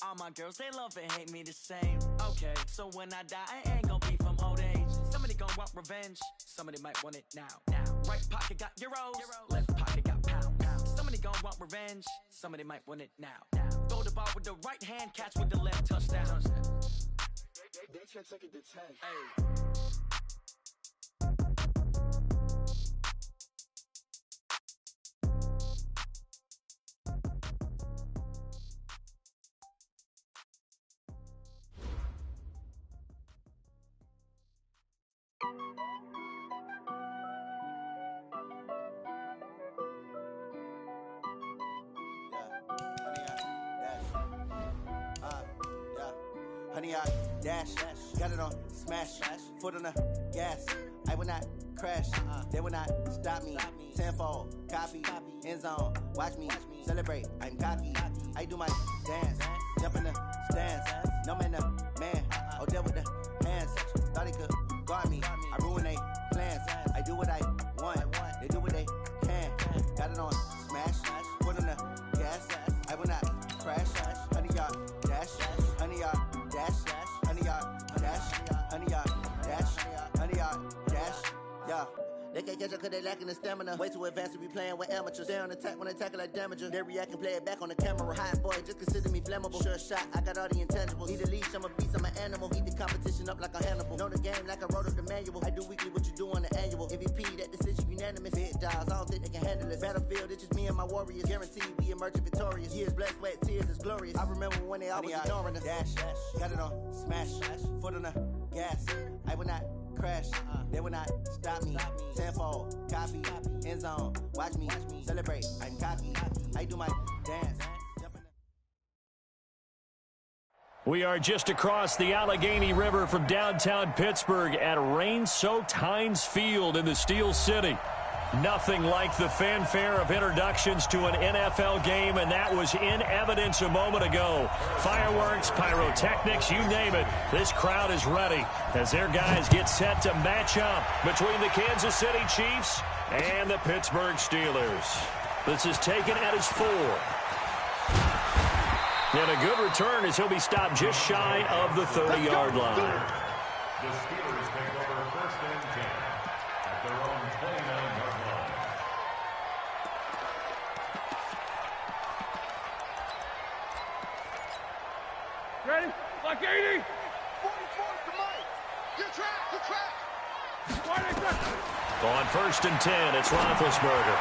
All my girls, they love and hate me the same. Okay, so when I die, I ain't gonna be from old age. Somebody gonna want revenge, somebody might want it now. Right pocket got euros, left pocket got pounds. Somebody gonna want revenge, somebody might want it now. Throw the ball with the right hand, catch with the left, touchdown. They can't take it to 10. Hey. Honey, I dash, got it on smash, foot on the gas. I will not crash, they will not stop me. Tenfold, copy, end zone, watch me celebrate. I'm cocky, I do my dance, jump in the stands. No man, man, oh there with the hands. Thought he could guard me, I ruin they plans. I do what I want, they do what they can. Got it on smash, foot on the gas. I will not crash, honey, y'all dash, honey, y'all dash, honey, y'all dash, honey, y'all dash, honey, y'all dash, yeah. They can't catch up cause they lacking the stamina. Way too advanced to be playing with amateurs. They on attack when they tackle like damager. They react and play it back on the camera. Hot boy, just consider me flammable. Sure shot, I got all the intangibles. Need a leash, I'm a beast, I'm an animal. Eat the competition up like a Hannibal. Know the game like I wrote up the manual. I do weekly what you do on the annual. MVP, that decision unanimous. Big dials, I don't think they can handle it. Battlefield, it's just me and my warriors. Guaranteed we emerge victorious. Years, blood, sweat, tears, is glorious. I remember when they always ignoring us. Dash, got it on smash, foot on the gas. I will not crash, they will not stop me. Tenfold, copy, end zone, watch me celebrate. I'm cocky, I do my dance. We are just across the Allegheny River from downtown Pittsburgh at rain-soaked Heinz Field in the Steel City. Nothing like the fanfare of introductions to an NFL game, and that was in evidence a moment ago. Fireworks, pyrotechnics, you name it. This crowd is ready as their guys get set to match up between the Kansas City Chiefs and the Pittsburgh Steelers. This is taken at his 4. And a good return as he'll be stopped just shy of the 30-yard line. The Steelers take over first and 10 at their own 29-yard line. Ready? Like 80. 44 to Mike. Your track. On first and 10, it's Roethlisberger.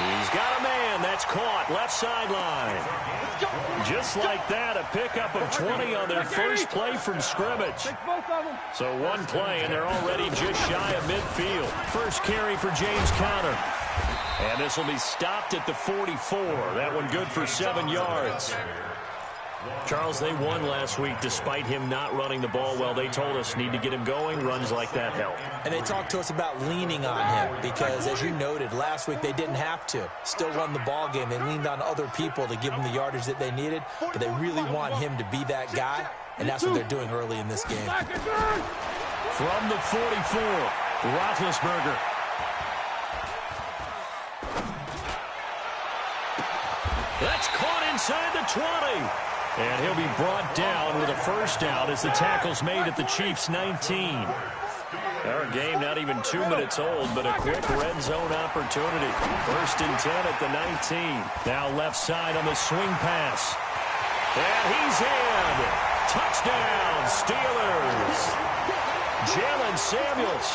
He's got a man. That's caught. Left sideline. Just like that, a pickup of 20 on their first play from scrimmage. So one play, and they're already just shy of midfield. First carry for James Conner. And this will be stopped at the 44. That one good for 7 yards. Charles, they won last week despite him not running the ball well. They told us need to get him going. Runs like that help. And they talked to us about leaning on him because, as you noted, last week they didn't have to. Still won the ball game. They leaned on other people to give them the yardage that they needed, but they really want him to be that guy, and that's what they're doing early in this game. From the 44, Roethlisberger. That's caught inside the 20. And he'll be brought down with a first down as the tackle's made at the Chiefs' 19. Our game not even 2 minutes old, but a quick red zone opportunity. First and 10 at the 19. Now left side on the swing pass. And he's in. Touchdown, Steelers. Jalen Samuels,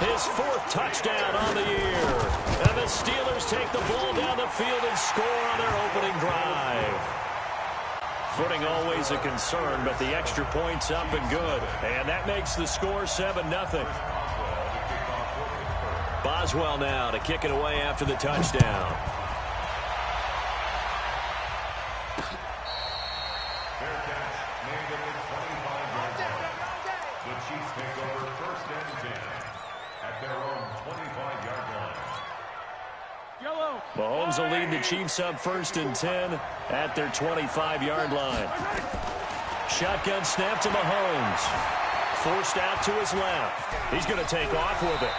his 4th touchdown on the year. And the Steelers take the ball down the field and score on their opening drive. Footing always a concern, but the extra point's up and good. And that makes the score 7-0. Boswell now to kick it away after the touchdown. Fair catch made at the 25-yard line. The Chiefs take over first and 10 at their own 25-yard line. Mahomes will lead the Chiefs up first and 10 at their 25-yard line. Shotgun snap to Mahomes. Forced out to his left. He's going to take off with it.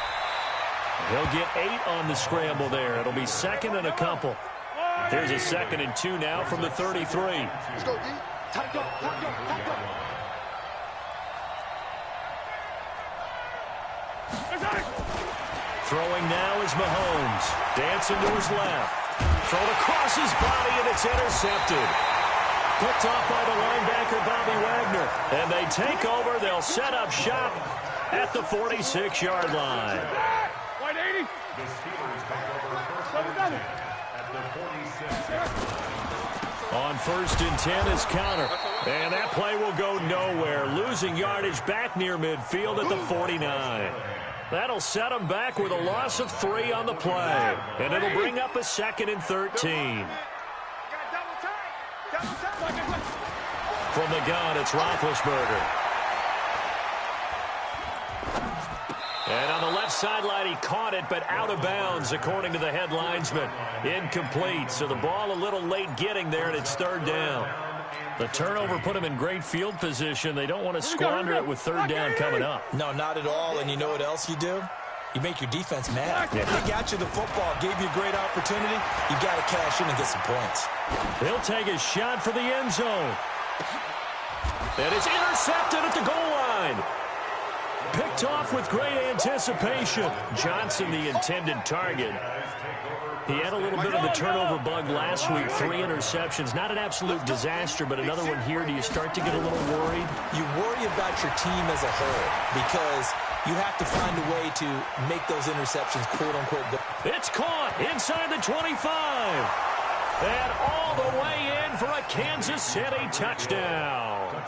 He'll get 8 on the scramble there. It'll be second and a couple. Here's a 2nd and 2 now from the 33. Let's go, D. Tight go. Throwing now is Mahomes. Dancing to his left. Thrown across his body, and it's intercepted. Picked off by the linebacker, Bobby Wagner. And they take over. They'll set up shop at the 46-yard line. White 80. The Steelers take over first and 10 at the 46. On 1st and 10 is Conner. And that play will go nowhere. Losing yardage back near midfield at the 49. That'll set them back with a loss of 3 on the play. And it'll bring up a 2nd and 13. From the gun, it's Roethlisberger. And on the left sideline, he caught it, but out of bounds, according to the head linesman. Incomplete, so the ball a little late getting there, and it's 3rd down. The turnover put him in great field position. They don't want to squander it with 3rd down coming up. No, not at all. And you know what else you do? You make your defense mad. Yeah. They got you the football, gave you a great opportunity. You got to cash in and get some points. He'll take a shot for the end zone. And it's intercepted at the goal line. Picked off with great anticipation. Johnson, the intended target. He had a little bit of the turnover bug last week. 3 interceptions. Not an absolute disaster, but another one here. Do you start to get a little worried? You worry about your team as a whole because you have to find a way to make those interceptions, quote-unquote. It's caught inside the 25. And all the way in for a Kansas City touchdown.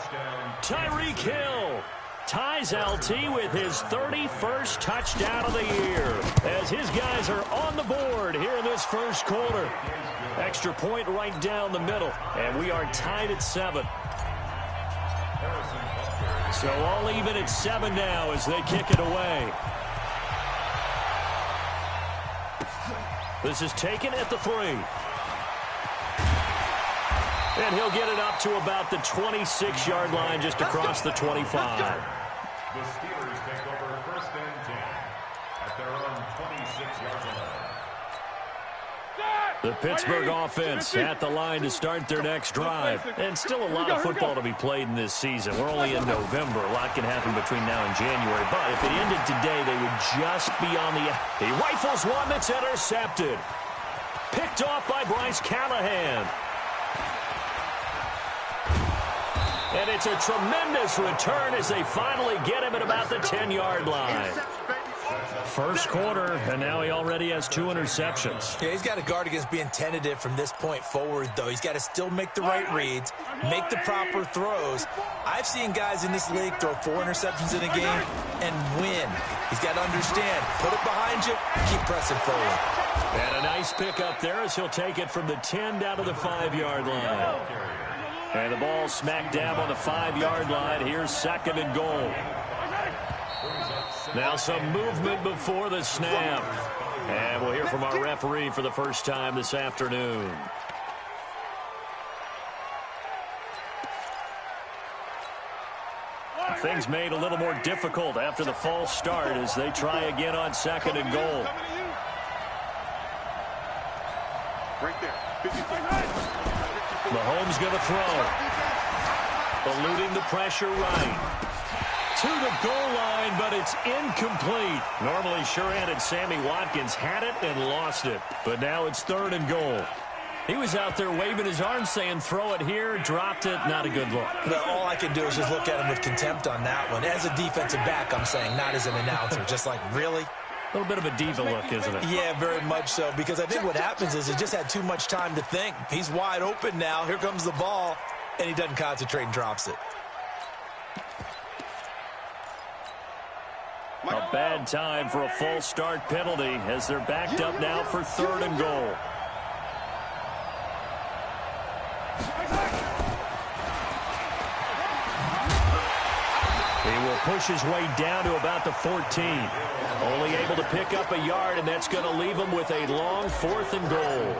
Tyreek Hill ties LT with his 31st touchdown of the year as his guys are on the board here in this first quarter. Extra point right down the middle, and we are tied at 7. So all even at 7 now as they kick it away. This is taken at the 3. And he'll get it up to about the 26-yard line just across the 25. The Steelers take over first and 10 at their own 26-yard line. The Pittsburgh offense at the line to start their next drive. And still a lot of football to be played in this season. We're only in November. A lot can happen between now and January. But if it ended today, they would just be on the... He rifles one that's intercepted. Picked off by Bryce Callahan. And it's a tremendous return as they finally get him at about the 10-yard line. First quarter, and now he already has 2 interceptions. Yeah, he's got to guard against being tentative from this point forward, though. He's got to still make the right reads, make the proper throws. I've seen guys in this league throw 4 interceptions in a game and win. He's got to understand, put it behind you, keep pressing forward. And a nice pick up there as he'll take it from the 10 down to the 5-yard line. And the ball smack dab on the 5-yard line. Here's 2nd and goal. Now some movement before the snap. And we'll hear from our referee for the first time this afternoon. Things made a little more difficult after the false start as they try again on 2nd and goal. Right there. Mahomes going to throw. Eluding the pressure right. To the goal line, but it's incomplete. Normally sure-handed Sammy Watkins had it and lost it. But now it's 3rd and goal. He was out there waving his arms saying, throw it here, dropped it, not a good look. Well, all I can do is just look at him with contempt on that one. As a defensive back, I'm saying, not as an announcer. Just like, really? A little bit of a diva look, isn't it? Yeah, very much so, because I think what happens is he just had too much time to think. He's wide open now. Here comes the ball, and he doesn't concentrate and drops it. A bad time for a false start penalty as they're backed up now for 3rd and goal. He will push his way down to about the 14. Only able to pick up a yard, and that's going to leave him with a long 4th and goal.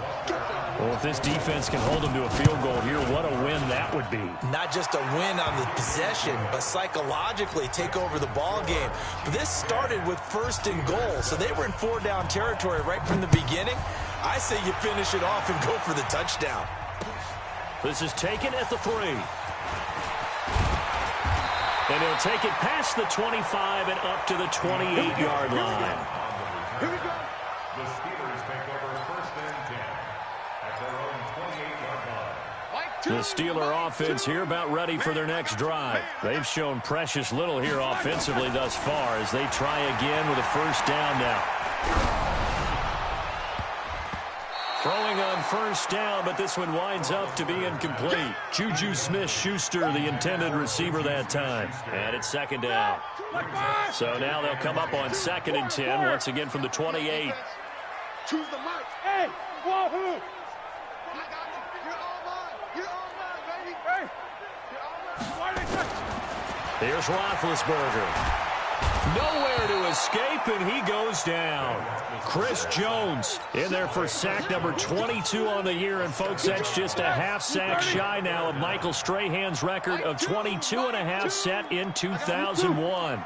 Well, if this defense can hold him to a field goal here, what a win that would be. Not just a win on the possession, but psychologically take over the ball game. But this started with 1st and goal, so they were in 4-down territory right from the beginning. I say you finish it off and go for the touchdown. This is taken at the 3. And he'll take it past the 25 and up to the 28-yard line. Here we go. The Steelers take over first and 10 at their own 28-yard line. The Steeler offense here about ready for their next drive. They've shown precious little here offensively thus far as they try again with a first down now. Throwing on first down, but this one winds up to be incomplete. Juju Smith-Schuster, the intended receiver that time. And it's second down. So now they'll come up on 2nd and 10, once again from the 28. Choose the mic. Hey, wahoo! Here's Roethlisberger. Nowhere to escape, and he goes down. Chris Jones in there for sack number 22 on the year. And, folks, that's just a half sack shy now of Michael Strahan's record of 22.5 set in 2001.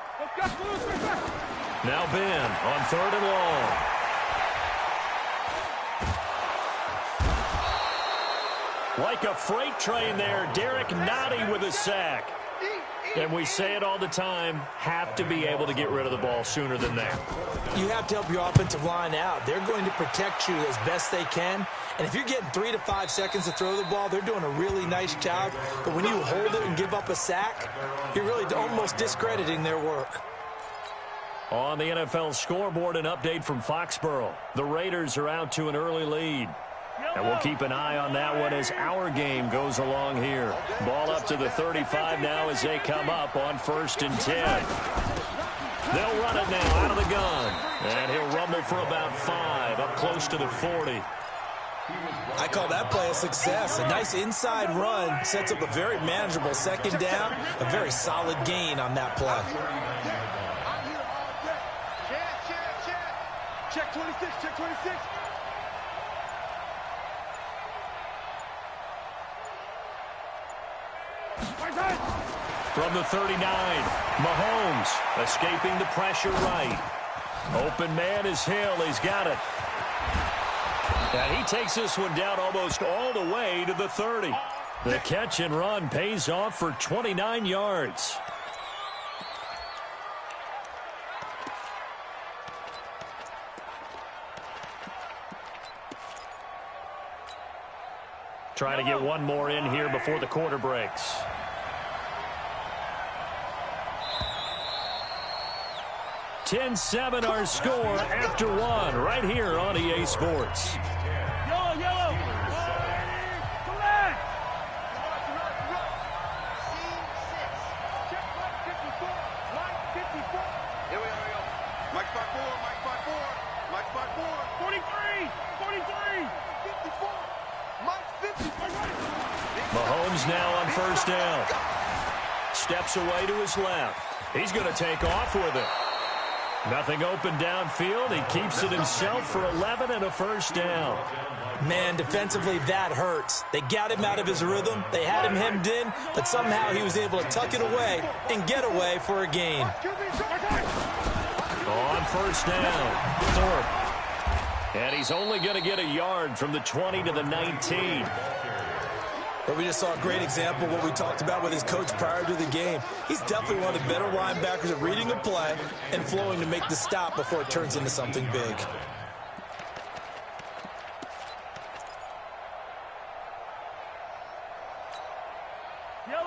Now Ben on 3rd and long. Like a freight train there, Derek Nottie with a sack. And we say it all the time, have to be able to get rid of the ball sooner than that. You have to help your offensive line out. They're going to protect you as best they can. And if you're getting 3 to 5 seconds to throw the ball, they're doing a really nice job. But when you hold it and give up a sack, you're really almost discrediting their work. On the NFL scoreboard, an update from Foxborough. The Raiders are out to an early lead. And we'll keep an eye on that one as our game goes along here. Ball up to the 35 now as they come up on 1st and 10. They'll run it now out of the gun. And he'll rumble for about 5, up close to the 40. I call that play a success. A nice inside run sets up a very manageable 2nd down. A very solid gain on that play. Check 26, check 26. From the 39, Mahomes escaping the pressure right. Open man is Hill. He's got it. And he takes this one down almost all the way to the 30. The catch and run pays off for 29 yards. Trying to get one more in here before the quarter breaks. (10-7) our score after 1 right here on EA Sports. Yellow, yellow. Come back. Check Mike 54. Mike 54. Here we go. Mike 54. Mike 54. Mike 54. 43. 43. 54. Mike 54. Mahomes now on first down. Steps away to his left. He's going to take off with it. Nothing open downfield. He keeps it himself for 11 and a first down. Man, defensively, that hurts. They got him out of his rhythm. They had him hemmed in, but somehow he was able to tuck it away and get away for a gain. On first down, Thorpe. And he's only going to get a yard from the 20 to the 19. But we just saw a great example of what we talked about with his coach prior to the game. He's definitely one of the better linebackers at reading a play and flowing to make the stop before it turns into something big.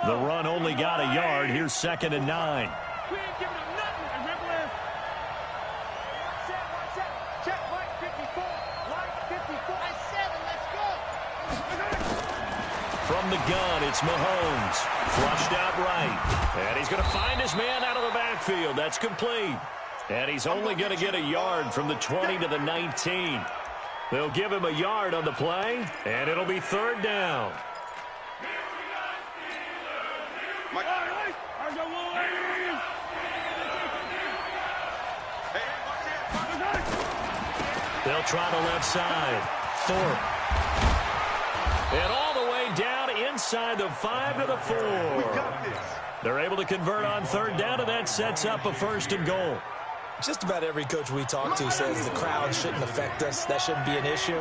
The run only got a yard. Here's 2nd and 9. We ain't giving him nothing. And Rippler. Check Mike 54. Mike 54. I said it. Let's go. From the gun, it's Mahomes. Flushed out right. And he's going to find his man out of the backfield. That's complete. And he's only going to get a yard from the 20 to the 19. They'll give him a yard on the play, and it'll be 3rd down. Mike. They'll try the left side. Thorpe. And all the way down inside the 5 to the 4. We got this. They're able to convert on 3rd down, and that sets up a 1st and goal. Just about every coach we talk to says the crowd shouldn't affect us. That shouldn't be an issue.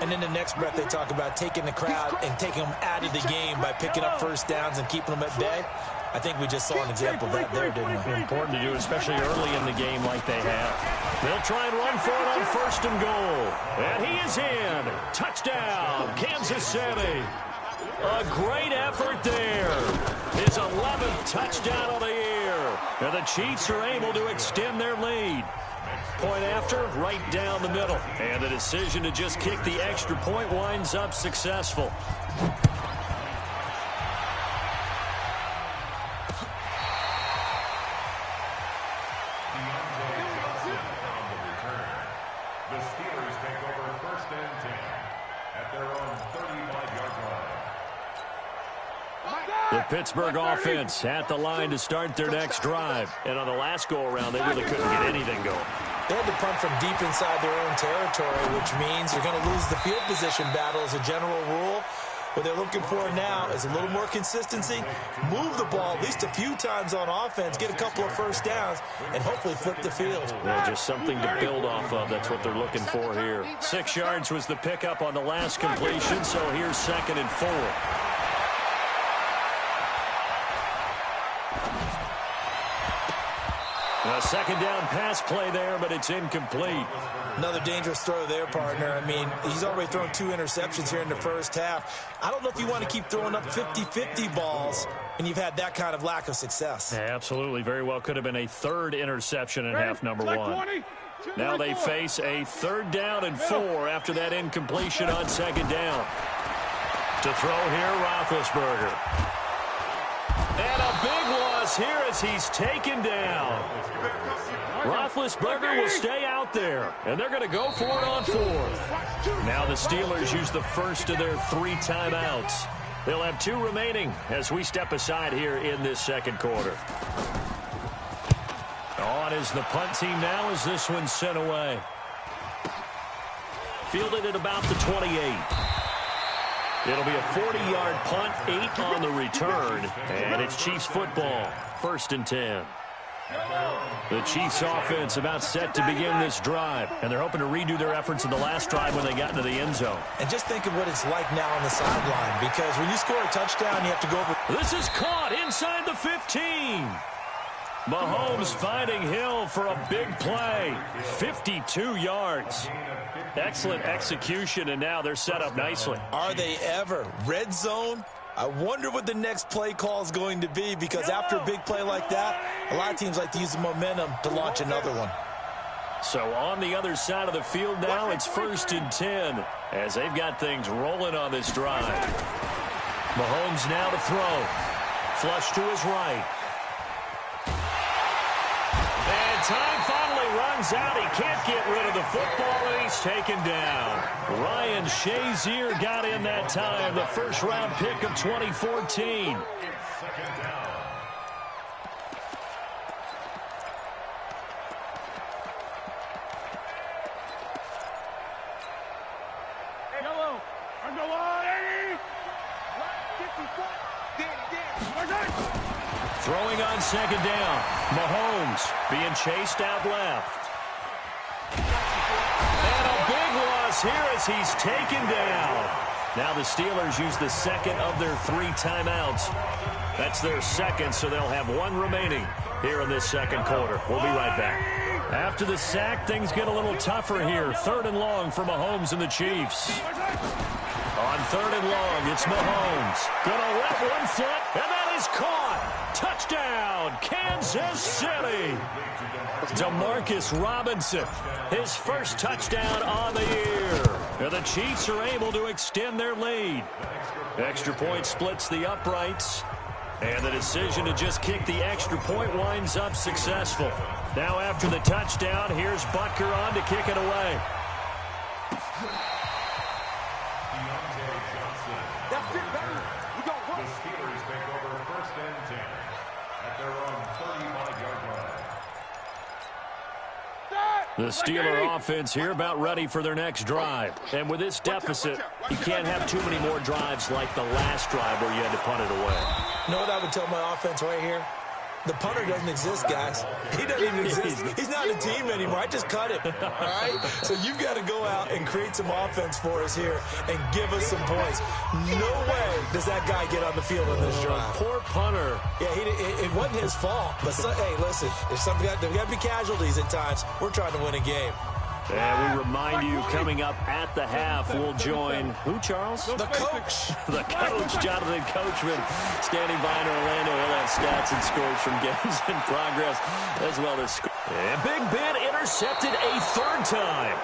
And in the next breath, they talk about taking the crowd and taking them out of the game by picking up first downs and keeping them at bay. I think we just saw an example of that there, didn't we? Important to do, especially early in the game like they have. They'll try and run for it on 1st and goal. And he is in. Touchdown, Kansas City. A great effort there. His 11th touchdown of the year. And the Chiefs are able to extend their lead. Point after, right down the middle. And the decision to just kick the extra point winds up successful. The Steelers take over 1st and 10 at their own 35-yard line. The Pittsburgh offense at the line to start their next drive. And on the last go-around, they really couldn't get anything going. They had to punt from deep inside their own territory, which means you're going to lose the field position battle as a general rule. What they're looking for now is a little more consistency, move the ball at least a few times on offense, get a couple of first downs, and hopefully flip the field. Well, just something to build off of. That's what they're looking for here. 6 yards was the pickup on the last completion, so here's 2nd and 4. A 2nd down pass play there, but it's incomplete. Another dangerous throw there, partner. I mean, he's already thrown 2 interceptions here in the first half. I don't know if you want to keep throwing up 50-50 balls when you've had that kind of lack of success. Yeah, absolutely. Very well could have been a 3rd interception in half number 1. Now they face a 3rd down and 4 after that incompletion on 2nd down. To throw here, Roethlisberger. And a big loss here as he's taken down. Roethlisberger will stay out there, and they're going to go for it on 4th. Now the Steelers use the first of their 3 timeouts. They'll have 2 remaining as we step aside here in this 2nd quarter. On is the punt team now as this one's sent away. Fielded at about the 28. It'll be a 40-yard punt, 8 on the return, and it's Chiefs football, 1st and 10. The Chiefs offense about set to begin this drive, and they're hoping to redo their efforts in the last drive when they got into the end zone. And just think of what it's like now on the sideline, because when you score a touchdown, you have to go over. This is caught inside the 15. Mahomes finding Hill for a big play, 52 yards. Excellent execution, and now they're set up nicely. Are they ever? Red zone? I wonder what the next play call is going to be, because after a big play like that, a lot of teams like to use the momentum to launch another one. So on the other side of the field now, it's 1st and 10 as they've got things rolling on this drive. Mahomes now to throw. Flush to his right. And time finally runs out. He can't get rid of the football, and he's taken down. Ryan Shazier got in that time, the 1st-round pick of 2014. Yellow. Underline, Eddie. Throwing on 2nd down. Mahomes being chased out left. And a big loss here as he's taken down. Now the Steelers use the 2nd of their 3 timeouts. That's their 2nd, so they'll have 1 remaining here in this 2nd quarter. We'll be right back. After the sack, things get a little tougher here. 3rd and long for Mahomes and the Chiefs. On 3rd and long, it's Mahomes. Gonna let one flip, and that is caught. Touchdown, Kansas City. Demarcus Robinson, his 1st touchdown on the year. And the Chiefs are able to extend their lead. Extra point splits the uprights. And the decision to just kick the extra point winds up successful. Now after the touchdown, here's Butker on to kick it away. That's it, baby. We got The Steelers take over 1st and 10 at their own 35-yard line. The Steeler offense here about ready for their next drive. And with this deficit, you can't have too many more drives like the last drive where you had to punt it away. You know what I would tell my offense right here? The punter doesn't exist, guys. He doesn't even exist. He's not a team anymore. I just cut him, all right? So you've got to go out and create some offense for us here and give us some points. No way does that guy get on the field on this drive. Poor punter. Yeah, it wasn't his fault. But, hey, listen, there's got to be casualties at times. We're trying to win a game. And we remind you, coming up at the half, we'll join who, Charles? The coach. The coach, Jonathan Coachman, standing by in Orlando. We'll have stats and scores from games in progress, as well as scores. And Big Ben intercepted a third time.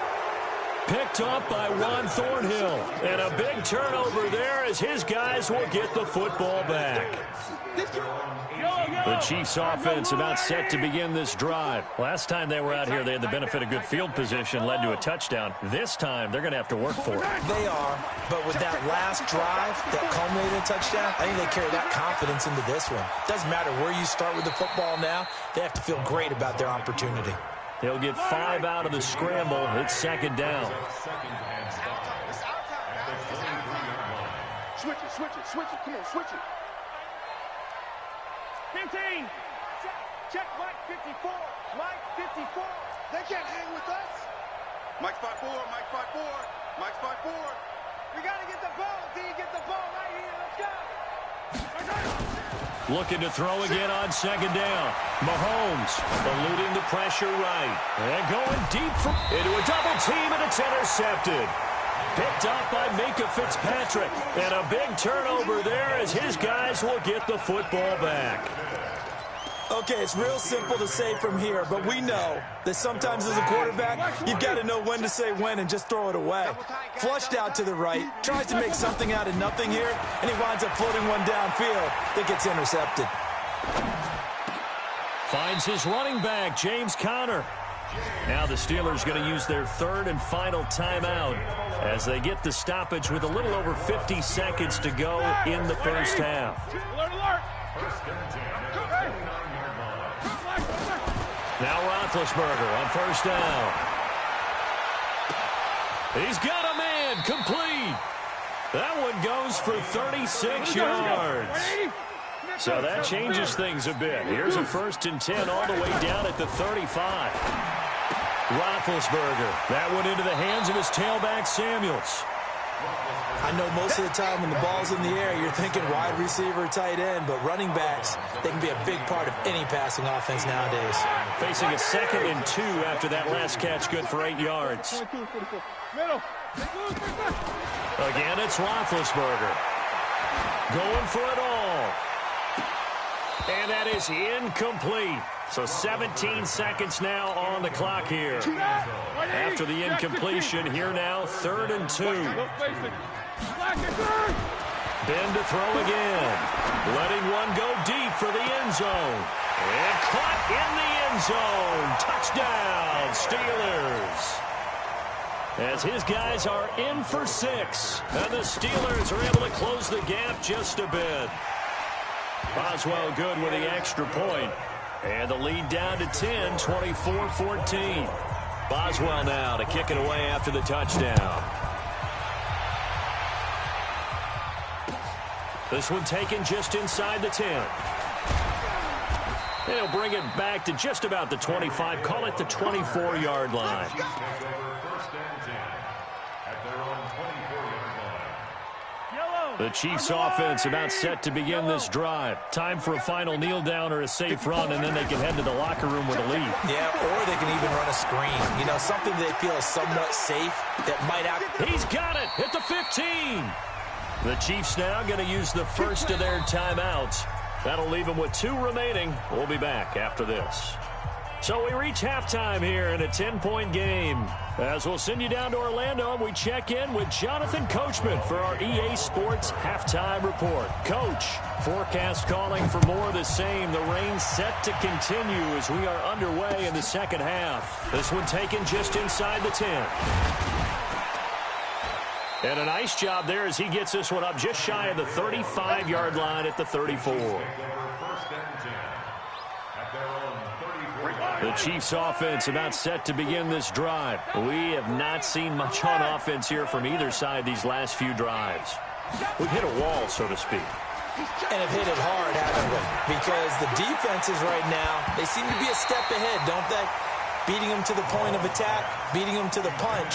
Picked up by Juan Thornhill. And a big turnover there as his guys will get the football back. The Chiefs offense about set to begin this drive. Last time they were out here, they had the benefit of good field position, led to a touchdown. This time, they're going to have to work for it. They are, but with that last drive that culminated in a touchdown, I think they carry that confidence into this one. Doesn't matter where you start with the football now, they have to feel great about their opportunity. They'll get 5 out of the scramble. It's second down. Switch it. Come on, switch it. 15. Check Mike 54. Mike 54. They can't hang with us. Mike 5-4. We got to get the ball. D, get the ball right here. Let's go. Looking to throw again on second down. Mahomes eluding the pressure right. And going deep into a double team, and it's intercepted. Picked up by Minkah Fitzpatrick. And a big turnover there as his guys will get the football back. Okay, it's real simple to say from here, but we know that sometimes as a quarterback, you've got to know when to say when and just throw it away. Flushed out to the right, tries to make something out of nothing here, and he winds up floating one downfield that gets intercepted. Finds his running back, James Conner. Now the Steelers going to use their third and final timeout as they get the stoppage with a little over 50 seconds to go in the first half. Now Roethlisberger on first down. He's got a man complete. That one goes for 36 yards. So that changes things a bit. Here's a 1st and 10 all the way down at the 35. Roethlisberger. That one into the hands of his tailback, Samuels. I know most of the time when the ball's in the air, you're thinking wide receiver, tight end, but running backs, they can be a big part of any passing offense nowadays. Facing a 2nd and 2 after that last catch, good for 8 yards. Again, it's Roethlisberger. Going for it all. And that is incomplete. So 17 seconds now on the clock here. After the incompletion, here now, 3rd and 2. Ben to throw again. Letting one go deep for the end zone. And caught in the end zone. Touchdown, Steelers. As his guys are in for 6. And the Steelers are able to close the gap just a bit. Boswell good with the extra point. And the lead down to 10, 24-14. Boswell now to kick it away after the touchdown. This one taken just inside the 10. And he'll bring it back to just about the 25. Call it the 24-yard line. The Chiefs offense about set to begin this drive. Time for a final kneel down or a safe run, and then they can head to the locker room with a lead. Yeah, or they can even run a screen. You know, something they feel is somewhat safe that might act. He's got it at the 15. The Chiefs now going to use the first of their timeouts. That'll leave them with 2 remaining. We'll be back after this. So we reach halftime here in a 10-point game. As we'll send you down to Orlando, we check in with Jonathan Coachman for our EA Sports Halftime Report. Coach, forecast calling for more of the same. The rain set to continue as we are underway in the second half. This one taken just inside the 10. And a nice job there as he gets this one up just shy of the 35-yard line at the 34. The Chiefs offense about set to begin this drive. We have not seen much on offense here from either side these last few drives. We've hit a wall, so to speak. And have hit it hard, haven't we? Because the defenses right now, they seem to be a step ahead, don't they? Beating them to the point of attack, beating them to the punch.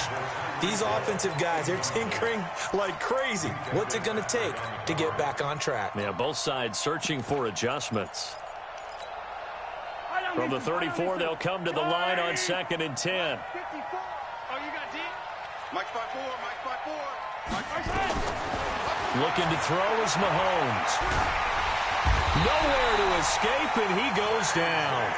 These offensive guys, they're tinkering like crazy. What's it going to take to get back on track? Yeah, both sides searching for adjustments. From the 34, they'll come to the line on 2nd and 10. Oh, you got deep? Mike 5-4, Mike 5-4. Mike 5-4. Looking to throw is Mahomes. Nowhere to escape, and he goes down.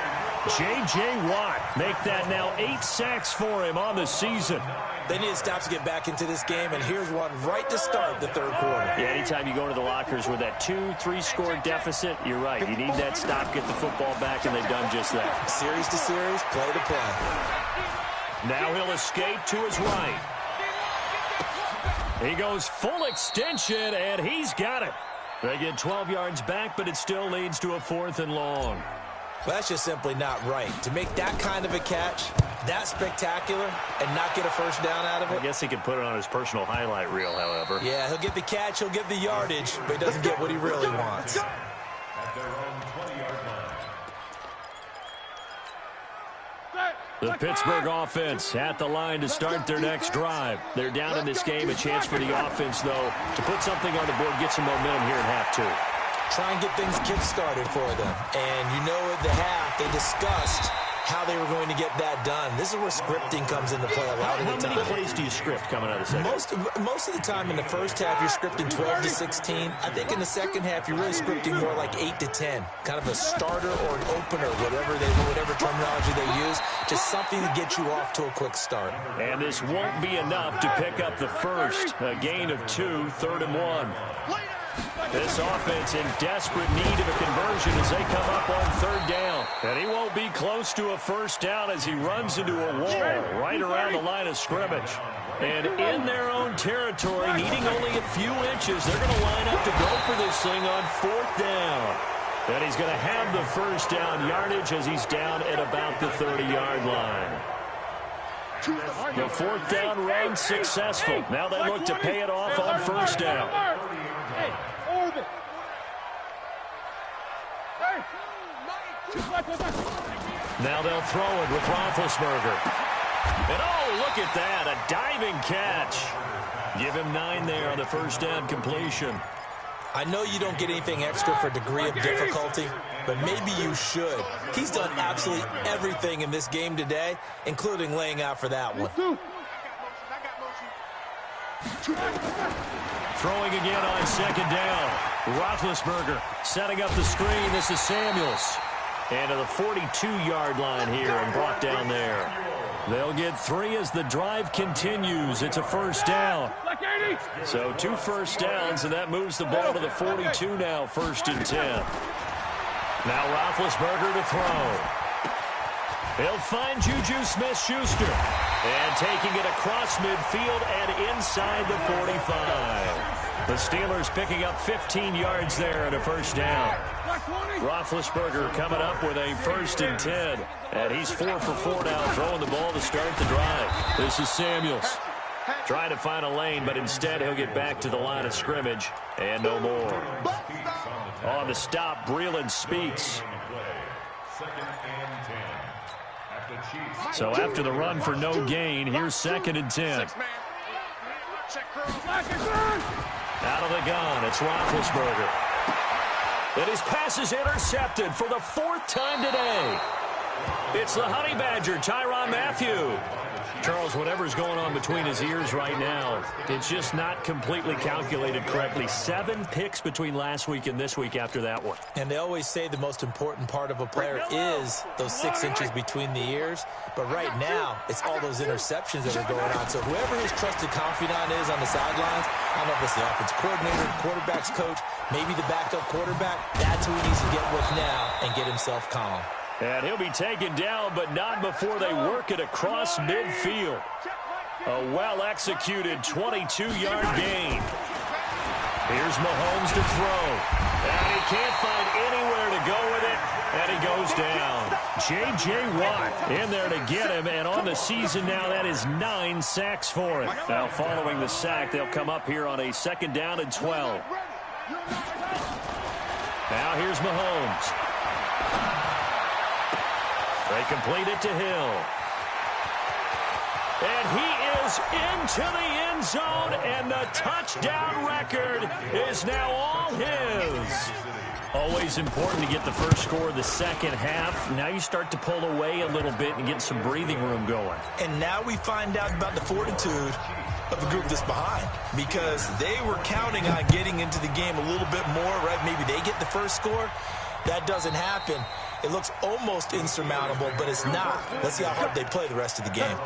J.J. Watt make that now 8 sacks for him on the season. They need to stop to get back into this game, and here's one right to start the third quarter. Yeah, anytime you go into the lockers with that 2-3 score deficit, you're right. You need that stop, get the football back, and they've done just that. Series to series, play to play. Now he'll escape to his right. He goes full extension, and he's got it. They get 12 yards back, but it still leads to a 4th and long. Well, that's just simply not right. To make that kind of a catch, that spectacular, and not get a first down out of it. I guess he could put it on his personal highlight reel, however. Yeah, he'll get the catch, he'll get the yardage, but he doesn't get what he really wants. At their own 20-yard line. The Pittsburgh offense at the line to start their next drive. They're down in this game. A chance for the offense, though, to put something on the board, get some momentum here in half 2. Try and get things kick-started for them. And you know at the half, they discussed how they were going to get that done. This is where scripting comes into play a lot of the time. How many plays do you script coming out of the second? Most of the time in the first half, you're scripting 12 to 16. I think in the second half, you're really scripting more like 8 to 10. Kind of a starter or an opener, whatever terminology they use. Just something to get you off to a quick start. And this won't be enough to pick up the first. A gain of 2, 3rd and 1. This offense in desperate need of a conversion as they come up on 3rd down. And he won't be close to a first down as he runs into a wall right around the line of scrimmage. And in their own territory, needing only a few inches, they're going to line up to go for this thing on 4th down. And he's going to have the first down yardage as he's down at about the 30-yard line. The 4th down run successful. Now they look to pay it off on 1st down. Now they'll throw it with Roethlisberger. And oh, look at that, a diving catch. Give him 9 there on the 1st down completion. I know you don't get anything extra for degree of difficulty, but maybe you should. He's done absolutely everything in this game today, including laying out for that one. Throwing again on 2nd down. Roethlisberger setting up the screen. This is Samuels. And to the 42-yard line here and brought down there. They'll get 3 as the drive continues. It's a 1st down. So 2 first downs, and that moves the ball to the 42 now, 1st and 10. Now Roethlisberger to throw. He'll find Juju Smith-Schuster. And taking it across midfield and inside the 45. The Steelers picking up 15 yards there and a 1st down. Roethlisberger coming up with a 1st and 10. And he's 4 for 4 now, throwing the ball to start the drive. This is Samuels. Trying to find a lane, but instead he'll get back to the line of scrimmage. And no more. On the stop, Breeland Speaks. So after the run for no gain, here's 2nd and 10. Out of the gun, it's Roethlisberger. And his pass is intercepted for the 4th time today. It's the Honey Badger, Tyrann Mathieu. Charles, whatever's going on between his ears right now, it's just not completely calculated correctly. 7 picks between last week and this week after that one. And they always say the most important part of a player is those 6 inches between the ears. But right now, it's all those interceptions that are going on. So whoever his trusted confidant is on the sidelines, I don't know if it's the offense coordinator, the quarterback's coach, maybe the backup quarterback, that's who he needs to get with now and get himself calm. And he'll be taken down, but not before they work it across midfield. A well-executed 22-yard gain. Here's Mahomes to throw. And he can't find anywhere to go with it, and he goes down. J.J. Watt in there to get him, and on the season now, that is 9 sacks for him. Now, following the sack, they'll come up here on a 2nd down and 12. Now here's Mahomes. They complete it to Hill. And he is into the end zone, and the touchdown record is now all his. Always important to get the first score of the second half. Now you start to pull away a little bit and get some breathing room going. And now we find out about the fortitude of the group that's behind, because they were counting on getting into the game a little bit more, right? Maybe they get the first score. That doesn't happen. It looks almost insurmountable, but it's not. Let's see how hard they play the rest of the game.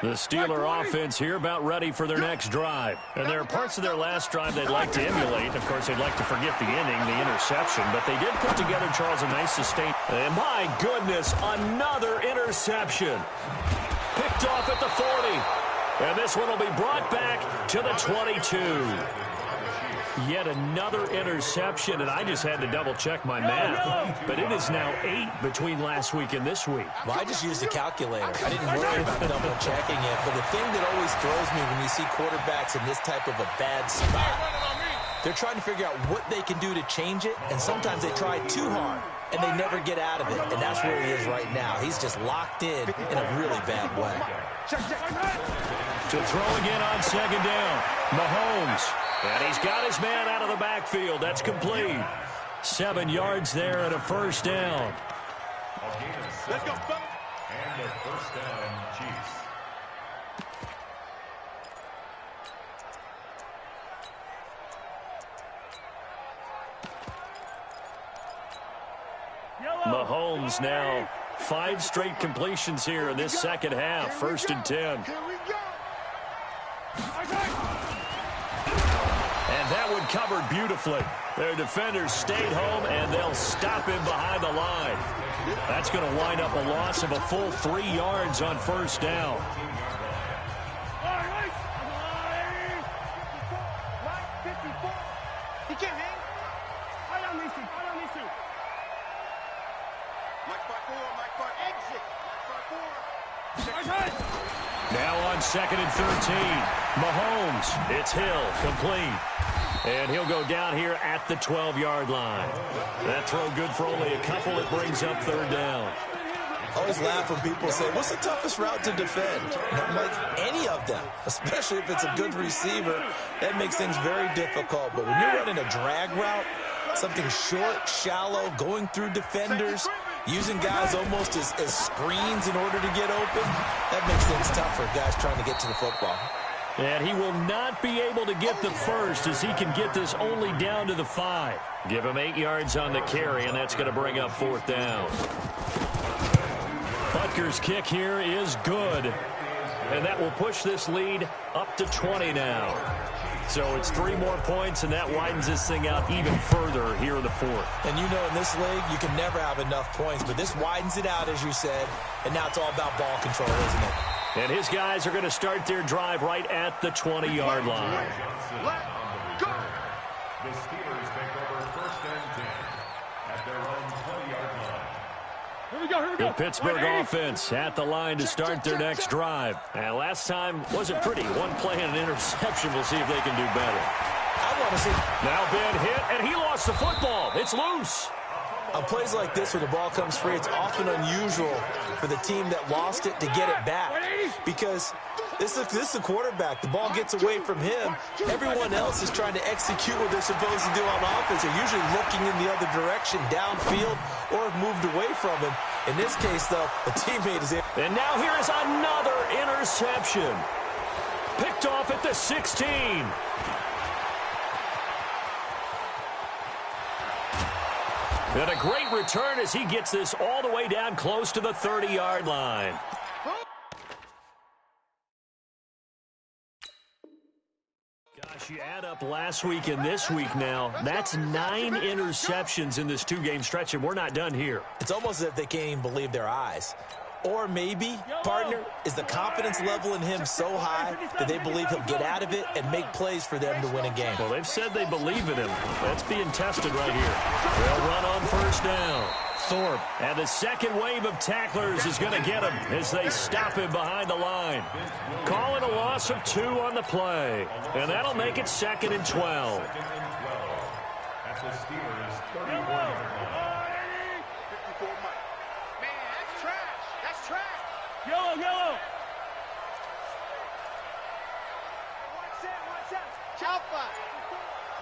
The Steeler offense here about ready for their next drive. And there are parts of their last drive they'd like to emulate. Of course, they'd like to forget the inning, the interception. But they did put together, Charles, a nice sustain. And my goodness, another interception. Picked off at the 40. And this one will be brought back to the 22. Yet another interception, and I just had to double-check my math. But it is now 8 between last week and this week. Well, I just used a calculator. I didn't worry about double-checking it. But the thing that always throws me when you see quarterbacks in this type of a bad spot, they're trying to figure out what they can do to change it, and sometimes they try too hard, and they never get out of it. And that's where he is right now. He's just locked in a really bad way. To throw again on second down, Mahomes. And he's got his man out of the backfield. That's complete. 7 yards there and a first down. Let's go, fellas. And a first down, Chiefs. Mahomes now 5 straight completions here in this second half. First and 10. And that one covered beautifully. Their defenders stayed home, and they'll stop him behind the line. That's going to wind up a loss of a full 3 yards on first down. He can't hang. I don't need to. Mike 5-4, Mike 5 exit. Mike 5-4. Now on second and 13. Mahomes. It's Hill. Complete. And he'll go down here at the 12-yard line. That throw good for only a couple. It brings up third down. I always laugh when people say, what's the toughest route to defend? Not like any of them, especially if it's a good receiver. That makes things very difficult. But when you're running a drag route, something short, shallow, going through defenders, using guys almost as screens in order to get open, that makes things tough for guys trying to get to the football. And he will not be able to get the first, as he can get this only down to the 5. Give him 8 yards on the carry, and that's going to bring up fourth down. Butker's kick here is good. And that will push this lead up to 20 now. So it's 3 more points, and that widens this thing out even further here in the fourth. And you know, in this league, you can never have enough points, but this widens it out, as you said, and now it's all about ball control, isn't it? And his guys are going to start their drive right at the 20-yard line. Let's go. The Steelers take over first and 10 at their own 20-yard line. Here we go. The Pittsburgh offense at the line to start their next drive. And last time wasn't pretty. One play and an interception. We'll see if they can do better. I want to see. Now Ben hit, and he lost the football. It's loose. On plays like this, when the ball comes free, it's often unusual for the team that lost it to get it back. Because this is the quarterback. The ball gets away from him. Everyone else is trying to execute what they're supposed to do on offense. They're usually looking in the other direction, downfield, or have moved away from him. In this case, though, a teammate is in. And now here is another interception. Picked off at the 16. And a great return as he gets this all the way down close to the 30-yard line. Gosh, you add up last week and this week now. That's 9 interceptions in this 2-game stretch, and we're not done here. It's almost as if they can't even believe their eyes. Or maybe, partner, is the confidence level in him so high that they believe he'll get out of it and make plays for them to win a game. Well, they've said they believe in him. That's being tested right here. They'll run on first down. Thorpe. And the second wave of tacklers is going to get him as they stop him behind the line. Calling a loss of 2 on the play. And that'll make it 2nd and 12. At the Steelers' 34-yard line. 54 Mike. Man, that's trash. That's trash. Yellow, yellow. Watch out. Alpha.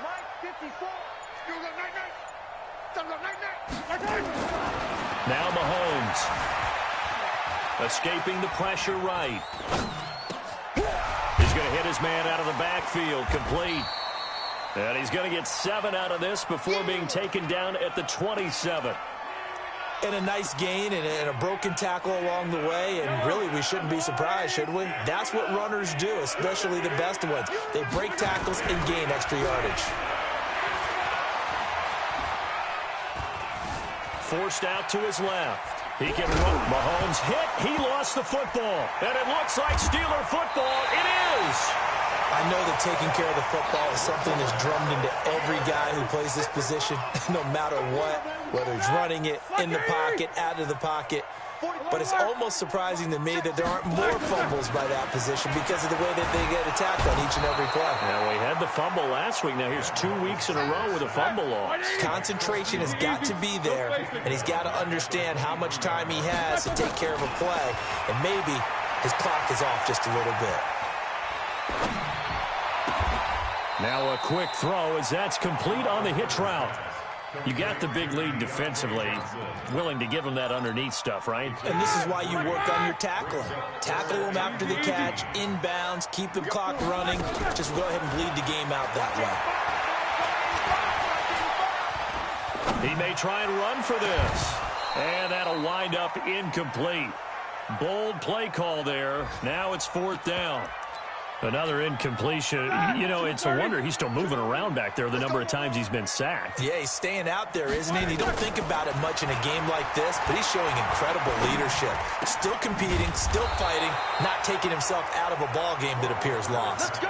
Mike, 54. You go night-night. Now Mahomes. Escaping the pressure right. He's going to hit his man out of the backfield. Complete. And he's going to get 7 out of this before being taken down at the 27. And a nice gain and a broken tackle along the way, and really we shouldn't be surprised, should we? That's what runners do, especially the best ones. They break tackles and gain extra yardage. Forced out to his left. He can run. Mahomes hit. He lost the football. And it looks like Steeler football. It is. I know that taking care of the football is something that's drummed into every guy who plays this position, no matter what, whether he's running it, in the pocket, out of the pocket. But it's almost surprising to me that there aren't more fumbles by that position because of the way that they get attacked on each and every play. Now, we had the fumble last week. Now, here's 2 weeks in a row with a fumble loss. Concentration has got to be there, and he's got to understand how much time he has to take care of a play, and maybe his clock is off just a little bit. Now a quick throw as that's complete on the hitch route. You got the big lead defensively, willing to give him that underneath stuff, right? And this is why you work on your tackling. Tackle him after the catch, inbounds, keep the clock running. Just go ahead and bleed the game out that way. He may try and run for this. And that'll wind up incomplete. Bold play call there. Now it's 4th down. Another incompletion. You know, it's a wonder he's still moving around back there the number of times he's been sacked. Yeah, he's staying out there, isn't he? And you don't think about it much in a game like this, but he's showing incredible leadership. Still competing, still fighting, not taking himself out of a ball game that appears lost.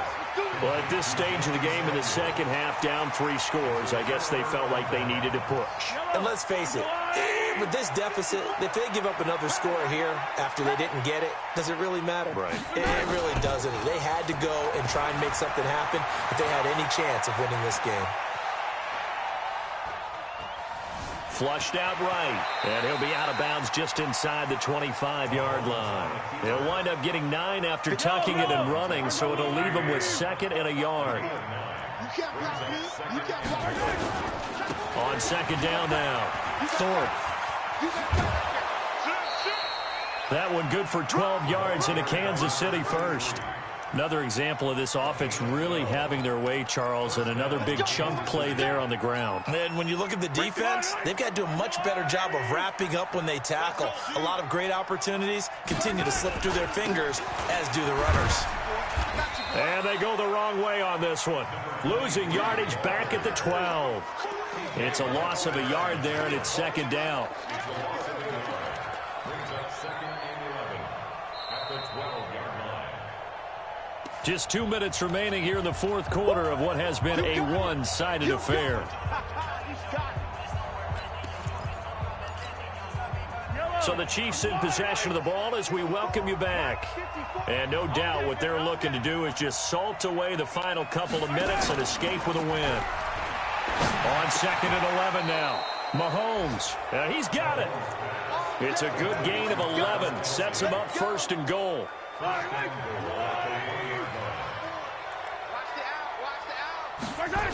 Well, at this stage of the game in the second half, down 3 scores, I guess they felt like they needed to push. And let's face it, with this deficit, if they give up another score here after they didn't get it, does it really matter? Right. It really doesn't. They had to go and try and make something happen if they had any chance of winning this game. Flushed out right, and he'll be out of bounds just inside the 25-yard line. He'll wind up getting 9 after tucking it and running, so it'll leave him with 2nd and a yard. On 2nd down now, Thorpe. That one good for 12 yards into Kansas City first. Another example of this offense really having their way, Charles, and another big chunk play there on the ground. And when you look at the defense, they've got to do a much better job of wrapping up when they tackle. A lot of great opportunities continue to slip through their fingers, as do the runners. And they go the wrong way on this one. Losing yardage back at the 12. It's a loss of a yard there, and it's 2nd down. Just 2 minutes remaining here in the 4th quarter of what has been a one-sided affair. So the Chiefs in possession of the ball as we welcome you back. And no doubt what they're looking to do is just salt away the final couple of minutes and escape with a win. On 2nd and 11 now. Mahomes. He's got it. It's a good gain of 11. Sets him up 1st and goal.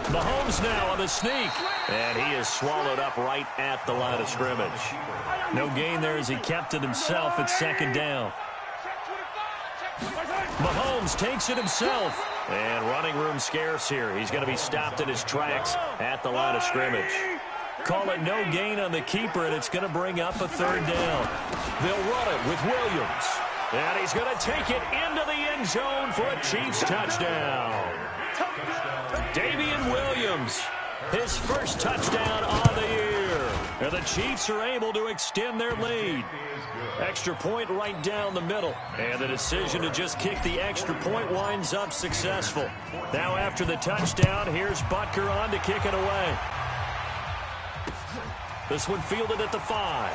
Mahomes now on the sneak. And he is swallowed up right at the line of scrimmage. No gain there as he kept it himself at 2nd down. Mahomes takes it himself. And running room scarce here. He's going to be stopped in his tracks at the line of scrimmage. Call it no gain on the keeper, and it's going to bring up a 3rd down. They'll run it with Williams. And he's going to take it into the end zone for a Chiefs touchdown. Damian Williams, his first touchdown on the year. And the Chiefs are able to extend their lead. Extra point right down the middle. And the decision to just kick the extra point winds up successful. Now after the touchdown, here's Butker on to kick it away. This one fielded at the 5.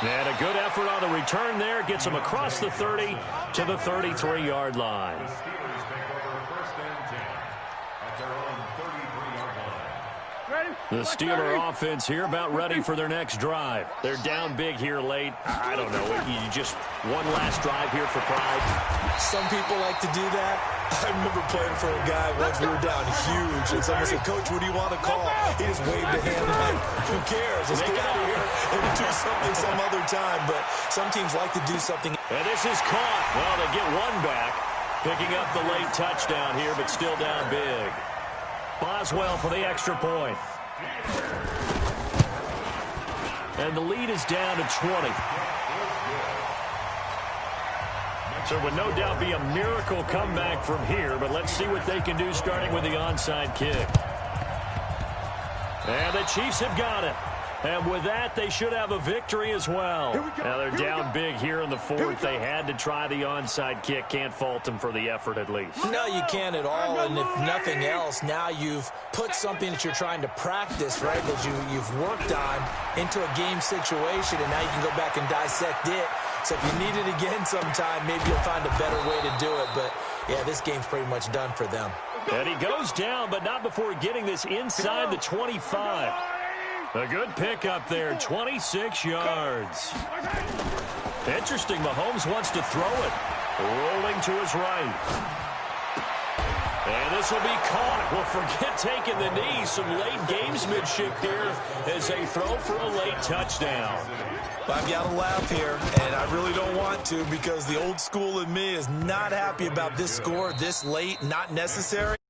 And a good effort on the return there. Gets him across the 30 to the 33-yard line. The Steeler offense here about ready for their next drive. They're down big here late. I don't know. You just one last drive here for pride. Some people like to do that. I remember playing for a guy once we were down huge, and someone said, "Coach, what do you want to call?" He just waved a hand like, "Who cares? Let's get out of here and do something some other time." But some teams like to do something. And this is caught. Well, they get one back, picking up the late touchdown here, but still down big. Boswell for the extra point. And the lead is down to 20. So it would no doubt be a miracle comeback from here, but let's see what they can do starting with the onside kick. And the Chiefs have got it. And with that, they should have a victory as well. Now they're down big here in the 4th. They had to try the onside kick. Can't fault them for the effort at least. No, you can't at all. And if nothing else, now you've put something that you're trying to practice, right, that you've worked on into a game situation, and now you can go back and dissect it. So if you need it again sometime, maybe you'll find a better way to do it. But, yeah, this game's pretty much done for them. And he goes down, but not before getting this inside the 25. A good pickup there, 26 yards. Interesting, Mahomes wants to throw it. Rolling to his right. And this will be caught. Well, forget taking the knee. Some late gamesmanship here as they throw for a late touchdown. I've got to laugh here, and I really don't want to because the old school in me is not happy about this score this late, not necessary.